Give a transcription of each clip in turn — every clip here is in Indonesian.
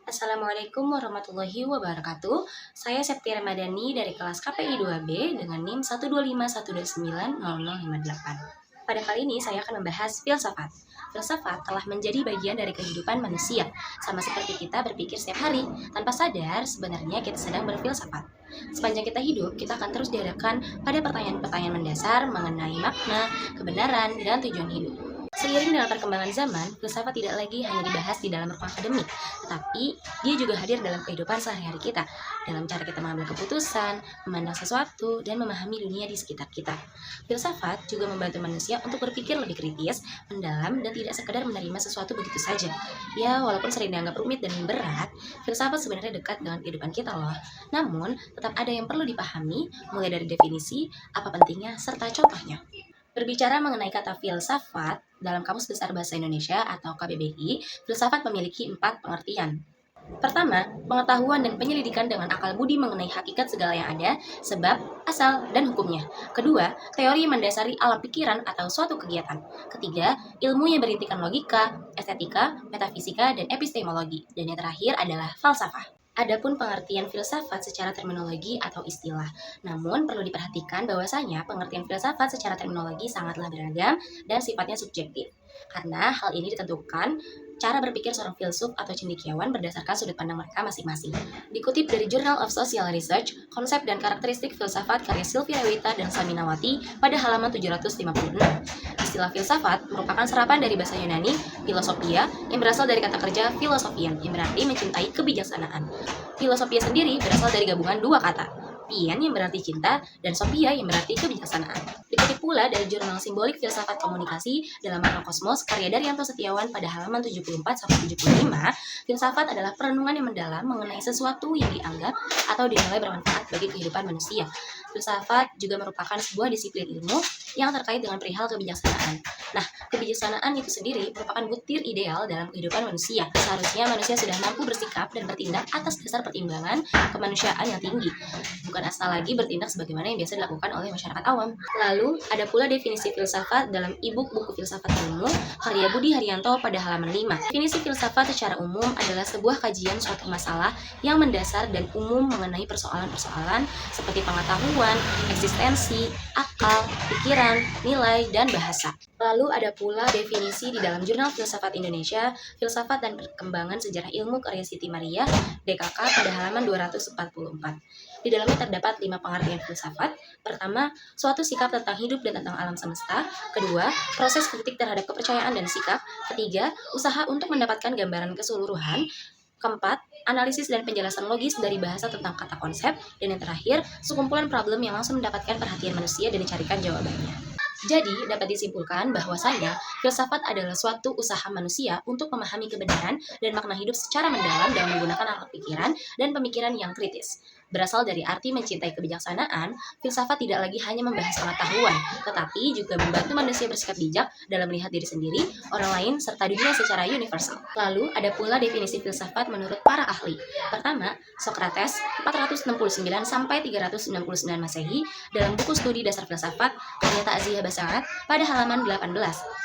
Assalamualaikum warahmatullahi wabarakatuh. Saya Septi Ramadhani dari kelas KPI 2B dengan NIM 125129058. Pada kali ini saya akan membahas filsafat. Filsafat telah menjadi bagian dari kehidupan manusia, sama seperti kita berpikir setiap hari. Tanpa sadar, sebenarnya kita sedang berfilsafat. Sepanjang kita hidup, kita akan terus dihadapkan pada pertanyaan-pertanyaan mendasar mengenai makna, kebenaran, dan tujuan hidup. Seiring dengan perkembangan zaman, filsafat tidak lagi hanya dibahas di dalam ruang akademik, tetapi dia juga hadir dalam kehidupan sehari-hari kita, dalam cara kita mengambil keputusan, memandang sesuatu, dan memahami dunia di sekitar kita. Filsafat juga membantu manusia untuk berpikir lebih kritis, mendalam, dan tidak sekedar menerima sesuatu begitu saja. Ya, walaupun sering dianggap rumit dan berat, filsafat sebenarnya dekat dengan kehidupan kita loh. Namun, tetap ada yang perlu dipahami, mulai dari definisi, apa pentingnya, serta contohnya. Berbicara mengenai kata filsafat, dalam Kamus Besar Bahasa Indonesia atau KBBI, filsafat memiliki 4 pengertian. Pertama, pengetahuan dan penyelidikan dengan akal budi mengenai hakikat segala yang ada, sebab, asal, dan hukumnya. Kedua, teori yang mendasari alam pikiran atau suatu kegiatan. Ketiga, ilmu yang berintikan logika, estetika, metafisika, dan epistemologi. Dan yang terakhir adalah falsafah. Adapun pengertian filsafat secara terminologi atau istilah. Namun, perlu diperhatikan bahwasanya pengertian filsafat secara terminologi sangatlah beragam dan sifatnya subjektif. Karena hal ini ditentukan cara berpikir seorang filsuf atau cendekiawan berdasarkan sudut pandang mereka masing-masing. Dikutip dari Journal of Social Research, konsep dan karakteristik filsafat karya Sylvia Rewita dan Saminawati pada halaman 756. Istilah filsafat merupakan serapan dari bahasa Yunani philosophia yang berasal dari kata kerja philosophian yang berarti mencintai kebijaksanaan. Filosofia sendiri berasal dari gabungan dua kata, Pian yang berarti cinta, dan Sophia yang berarti kebijaksanaan. Dikutip pula dari Jurnal Simbolik Filsafat Komunikasi dalam Makrokosmos karya Daryanto Setiawan pada halaman 74-75, filsafat adalah perenungan yang mendalam mengenai sesuatu yang dianggap atau dinilai bermanfaat bagi kehidupan manusia. Filsafat juga merupakan sebuah disiplin ilmu yang terkait dengan perihal kebijaksanaan. Nah, kebijaksanaan itu sendiri merupakan butir ideal dalam kehidupan manusia. Seharusnya manusia sudah mampu bersikap dan bertindak atas dasar pertimbangan kemanusiaan yang tinggi, bukan asal lagi bertindak sebagaimana yang biasa dilakukan oleh masyarakat awam. Lalu, ada pula definisi filsafat dalam e-book Buku Filsafat Ilmu karya Budi Haryanto pada halaman 5. Definisi filsafat secara umum adalah sebuah kajian suatu masalah yang mendasar dan umum mengenai persoalan-persoalan seperti pengetahuan, eksistensi, akal, pikiran, nilai, dan bahasa. Lalu ada pula definisi di dalam Jurnal Filsafat Indonesia, Filsafat dan Perkembangan Sejarah Ilmu karya Siti Maria, DKK pada halaman 244. Di dalamnya terdapat 5 pengertian filsafat. Pertama, suatu sikap tentang hidup dan tentang alam semesta. Kedua, proses kritik terhadap kepercayaan dan sikap. Ketiga, usaha untuk mendapatkan gambaran keseluruhan. Keempat, analisis dan penjelasan logis dari bahasa tentang kata konsep. Dan yang terakhir, sekumpulan problem yang langsung mendapatkan perhatian manusia dan dicarikan jawabannya. Jadi, dapat disimpulkan bahwasanya filsafat adalah suatu usaha manusia untuk memahami kebenaran dan makna hidup secara mendalam dengan menggunakan akal pikiran dan pemikiran yang kritis. Berasal dari arti mencintai kebijaksanaan, filsafat tidak lagi hanya membahas pengetahuan, tetapi juga membantu manusia bersikap bijak dalam melihat diri sendiri, orang lain, serta dunia secara universal. Lalu, ada pula definisi filsafat menurut para ahli. Pertama, Socrates 469-399 Masehi dalam buku studi dasar filsafat karya Ta'ziyah Basarat pada halaman 18.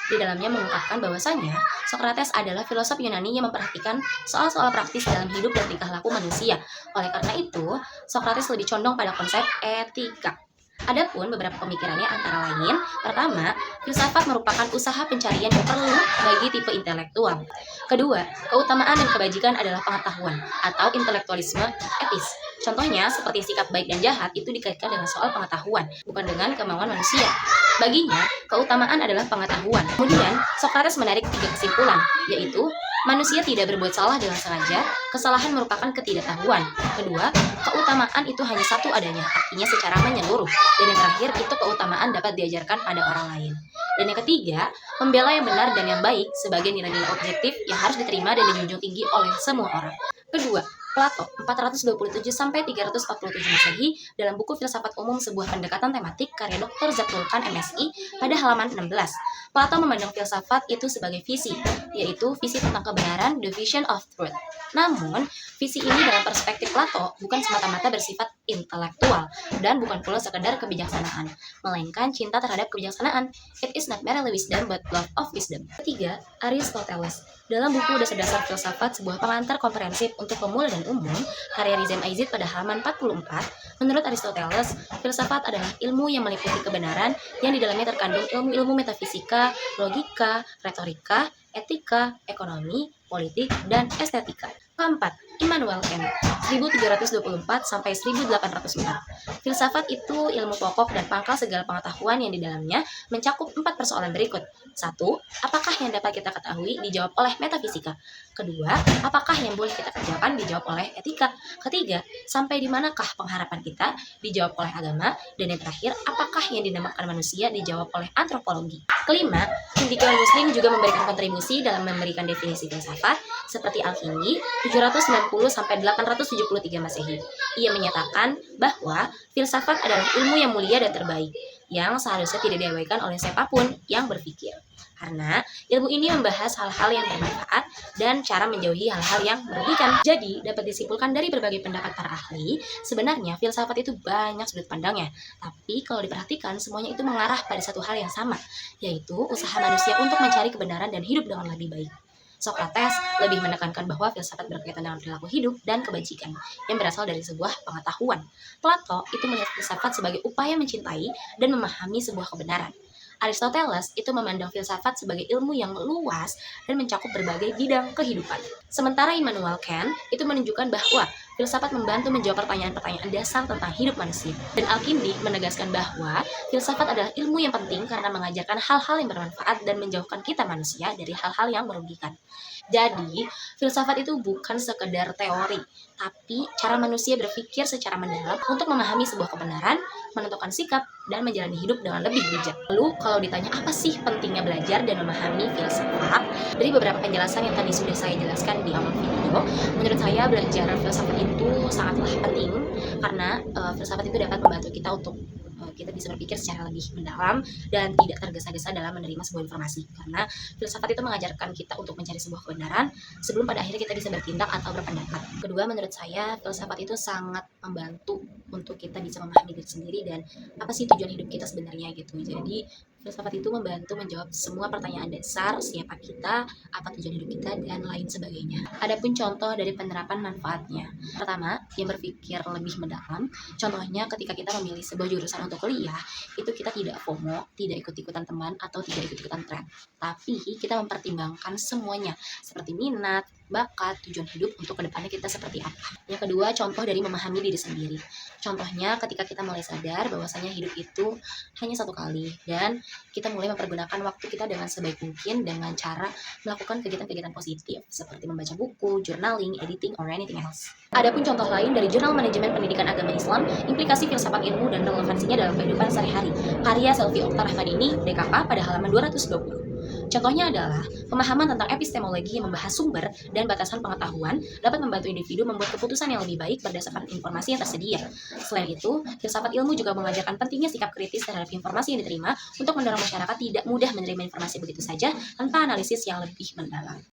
Di dalamnya mengungkapkan bahwasanya Socrates adalah filosof Yunani yang memperhatikan soal-soal praktis dalam hidup dan tingkah laku manusia. Oleh karena itu, Socrates lebih condong pada konsep etika. Adapun beberapa pemikirannya antara lain, pertama, filsafat merupakan usaha pencarian yang perlu bagi tipe intelektual. Kedua, keutamaan dan kebajikan adalah pengetahuan atau intelektualisme etis. Contohnya, seperti sikap baik dan jahat itu dikaitkan dengan soal pengetahuan, bukan dengan kemauan manusia. Baginya, keutamaan adalah pengetahuan. Kemudian, Socrates menarik 3 kesimpulan, yaitu manusia tidak berbuat salah dengan sengaja, kesalahan merupakan ketidaktahuan. Kedua, keutamaan itu hanya satu adanya, artinya secara menyeluruh. Dan yang terakhir, itu keutamaan dapat diajarkan pada orang lain. Dan yang ketiga, membela yang benar dan yang baik sebagai nilai-nilai objektif yang harus diterima dan dijunjung tinggi oleh semua orang. Kedua, Plato 427-347 Masehi dalam buku Filsafat Umum Sebuah Pendekatan Tematik karya Dr. Zatulkan MSI pada halaman 16. Plato memandang filsafat itu sebagai visi, yaitu visi tentang kebenaran, the vision of truth. Namun, visi ini dalam perspektif Plato bukan semata-mata bersifat intelektual dan bukan pula sekedar kebijaksanaan, melainkan cinta terhadap kebijaksanaan. It is not merely wisdom but love of wisdom. Ketiga, Aristoteles. Dalam buku Dasar-Dasar Filsafat, sebuah pengantar komprehensif untuk pemula dan umum, karya Rizem Aizid pada halaman 44, menurut Aristoteles, filsafat adalah ilmu yang meliputi kebenaran yang di dalamnya terkandung ilmu-ilmu metafisika, logika, retorika, etika, ekonomi, politik, dan estetika. Keempat, Immanuel Kant, 1324-1804. Filsafat itu ilmu pokok dan pangkal segala pengetahuan yang di dalamnya mencakup 4 persoalan berikut. 1. Apakah yang dapat kita ketahui dijawab oleh metafisika? Kedua, apakah yang boleh kita kerjakan dijawab oleh etika? Ketiga, sampai di manakah pengharapan kita dijawab oleh agama? Dan yang terakhir, apakah yang dinamakan manusia dijawab oleh antropologi? Kelima, Hendrikian Muslim juga memberikan kontribusi dalam memberikan definisi filsafat seperti Al-Kindi 790-873 Masehi. Ia menyatakan bahwa filsafat adalah ilmu yang mulia dan terbaik, yang seharusnya tidak diabaikan oleh siapapun yang berpikir. Karena ilmu ini membahas hal-hal yang bermanfaat dan cara menjauhi hal-hal yang merugikan. Jadi, dapat disimpulkan dari berbagai pendapat para ahli, sebenarnya filsafat itu banyak sudut pandangnya. Tapi kalau diperhatikan, semuanya itu mengarah pada satu hal yang sama, yaitu usaha manusia untuk mencari kebenaran dan hidup dengan lebih baik. Socrates lebih menekankan bahwa filsafat berkaitan dengan perilaku hidup dan kebajikan yang berasal dari sebuah pengetahuan. Plato itu melihat filsafat sebagai upaya mencintai dan memahami sebuah kebenaran. Aristoteles itu memandang filsafat sebagai ilmu yang luas dan mencakup berbagai bidang kehidupan. Sementara Immanuel Kant itu menunjukkan bahwa filsafat membantu menjawab pertanyaan-pertanyaan dasar tentang hidup manusia. Dan Al-Kindi menegaskan bahwa filsafat adalah ilmu yang penting karena mengajarkan hal-hal yang bermanfaat dan menjauhkan kita manusia dari hal-hal yang merugikan. Jadi, filsafat itu bukan sekedar teori, tapi cara manusia berpikir secara mendalam untuk memahami sebuah kebenaran, menentukan sikap, dan menjalani hidup dengan lebih bijak. Lalu, kalau ditanya apa sih pentingnya belajar dan memahami filsafat, dari beberapa penjelasan yang tadi sudah saya jelaskan di awal video, menurut saya belajar filsafat itu sangatlah penting karena filsafat itu dapat membantu kita untuk kita bisa berpikir secara lebih mendalam dan tidak tergesa-gesa dalam menerima sebuah informasi. Karena filsafat itu mengajarkan kita untuk mencari sebuah kebenaran sebelum pada akhirnya kita bisa bertindak atau berpendapat. Kedua, menurut saya filsafat itu sangat membantu untuk kita bisa memahami diri sendiri dan apa sih tujuan hidup kita sebenarnya gitu. Jadi filsafat itu membantu menjawab semua pertanyaan dasar, siapa kita, apa tujuan hidup kita, dan lain sebagainya. Adapun contoh dari penerapan manfaatnya. Pertama, yang berpikir lebih mendalam. Contohnya ketika kita memilih sebuah jurusan untuk kuliah, itu kita tidak FOMO, tidak ikut-ikutan teman, atau tidak ikut-ikutan tren. Tapi kita mempertimbangkan semuanya, seperti minat, bakat, tujuan hidup untuk kedepannya kita seperti apa. Yang kedua, contoh dari memahami diri sendiri. Contohnya ketika kita mulai sadar bahwasanya hidup itu hanya satu kali dan kita mulai mempergunakan waktu kita dengan sebaik mungkin dengan cara melakukan kegiatan-kegiatan positif seperti membaca buku, journaling, editing, or anything else. Adapun contoh lain dari Jurnal Manajemen Pendidikan Agama Islam, implikasi filsafat ilmu dan relevansinya dalam kehidupan sehari-hari, karya Selvi Oktar Rahmadini, DKK pada halaman 220. Contohnya adalah pemahaman tentang epistemologi yang membahas sumber dan batasan pengetahuan dapat membantu individu membuat keputusan yang lebih baik berdasarkan informasi yang tersedia. Selain itu, filsafat ilmu juga mengajarkan pentingnya sikap kritis terhadap informasi yang diterima untuk mendorong masyarakat tidak mudah menerima informasi begitu saja tanpa analisis yang lebih mendalam.